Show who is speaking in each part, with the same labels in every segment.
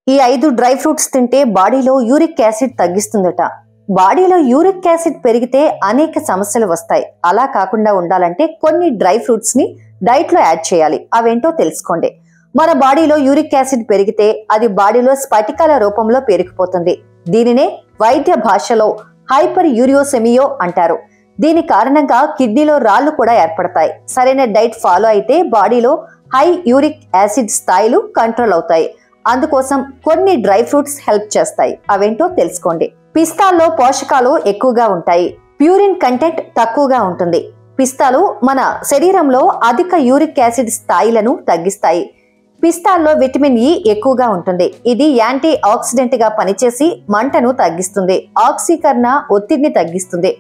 Speaker 1: ఈ 5 dry fruits తింటే బాడీలో యూరిక్ యాసిడ్ తగ్గిస్తుందట. బాడీలో యూరిక్ యాసిడ్ పెరిగితే అనేక సమస్యలు వస్తాయి. అలా కాకుండా ఉండాలంటే కొన్ని డ్రై ఫ్రూట్స్ ని డైట్ లో యాడ్ చేయాలి. అవేంటో తెలుసుకోండి. మన బాడీలో యూరిక్ యాసిడ్ పెరిగితే అది బాడీలో స్ఫటికాల రూపంలో పేరుకుపోతుంది. దీనినే వైద్య భాషలో హైపర్ యూరియోసెమియో అంటారు. దీని కారణంగా కిడ్నీలో రాళ్లు కూడా ఏర్పడతాయి. సరైన డైట్ ఫాలో అయితే బాడీలో హై యూరిక్ యాసిడ్ స్థాయిలు కంట్రోల్ అవుతాయి. అందుకోసం కొన్ని డ్రై ఫ్రూట్స్ హెల్ప్ చేస్తాయి. అవేంటో తెలుసుకోండి. పిస్తాల్లో పోషకాలు ఎక్కువగా ఉంటాయి. ప్యూరిన్ కంటెంట్ తక్కువగా ఉంటుంది. పిస్తాలు మన శరీరంలో అధిక యూరిక్ యాసిడ్ స్థాయిలను తగ్గిస్తాయి. పిస్తాల్లో విటమిన్ ఇ ఎక్కువగా ఉంటుంది. ఇది యాంటీ ఆక్సిడెంట్ గా పనిచేసి మంటను తగ్గిస్తుంది. ఆక్సీకరణ ఒత్తిడిని తగ్గిస్తుంది.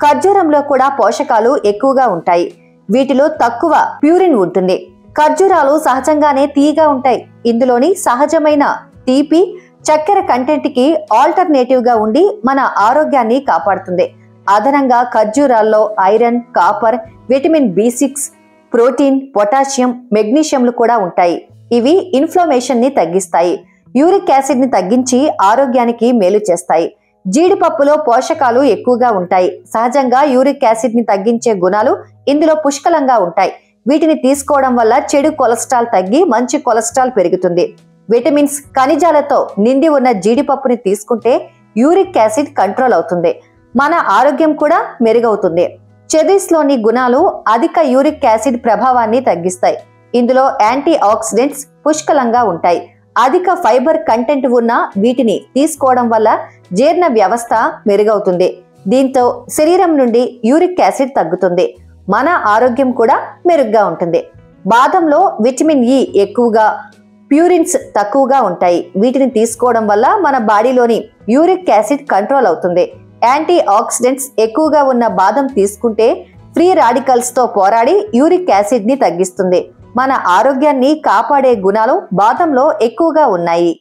Speaker 1: ఖర్జూరంలో కూడా పోషకాలు ఎక్కువగా ఉంటాయి. వీటిలో తక్కువ ప్యూరిన్ ఉంటుంది. ఖర్జూరాలు సహజంగానే తీయగా ఉంటాయి. ఇందులోని సహజమైన తీపి చక్కెర కంటెంట్ కి ఆల్టర్నేటివ్ గా ఉండి మన ఆరోగ్యాన్ని కాపాడుతుంది. అదనంగా ఖర్జూరాల్లో ఐరన్, కాపర్, విటమిన్ బి6, ప్రోటీన్, పొటాషియం, మెగ్నీషియంలు కూడా ఉంటాయి. ఇవి ఇన్ఫ్లమేషన్ ని తగ్గిస్తాయి. యూరిక్ యాసిడ్ ని తగ్గించి ఆరోగ్యానికి మేలు చేస్తాయి. జీడిపప్పులో పోషకాలు ఎక్కువగా ఉంటాయి. సహజంగా యూరిక్ యాసిడ్ ని తగ్గించే గుణాలు ఇందులో పుష్కలంగా ఉంటాయి. వీటిని తీసుకోవడం వల్ల చెడు కొలెస్ట్రాల్ తగ్గి మంచి కొలెస్ట్రాల్ పెరుగుతుంది. విటమిన్స్, ఖనిజాలతో నిండి ఉన్న జీడిపప్పుని తీసుకుంటే యూరిక్ యాసిడ్ కంట్రోల్ అవుతుంది. మన ఆరోగ్యం కూడా మెరుగవుతుంది. చెర్రీస్లోని గుణాలు అధిక యూరిక్ యాసిడ్ ప్రభావాన్ని తగ్గిస్తాయి. ఇందులో యాంటీ ఆక్సిడెంట్స్ పుష్కలంగా ఉంటాయి. అధిక ఫైబర్ కంటెంట్ ఉన్న వీటిని తీసుకోవడం వల్ల జీర్ణ వ్యవస్థ మెరుగవుతుంది. దీంతో శరీరం నుండి యూరిక్ యాసిడ్ తగ్గుతుంది. మన ఆరోగ్యం కూడా మెరుగ్గా ఉంటుంది. బాదంలో విటమిన్ ఇ ఎక్కువగా, ప్యూరిన్స్ తక్కువగా ఉంటాయి. వీటిని తీసుకోవడం వల్ల మన బాడీలోని యూరిక్ యాసిడ్ కంట్రోల్ అవుతుంది. యాంటీ ఆక్సిడెంట్స్ ఎక్కువగా ఉన్న బాదం తీసుకుంటే ఫ్రీ రాడికల్స్ తో పోరాడి యూరిక్ యాసిడ్ ని తగ్గిస్తుంది. మన ఆరోగ్యాన్ని కాపాడే గుణాలు బాదంలో ఎక్కువగా ఉన్నాయి.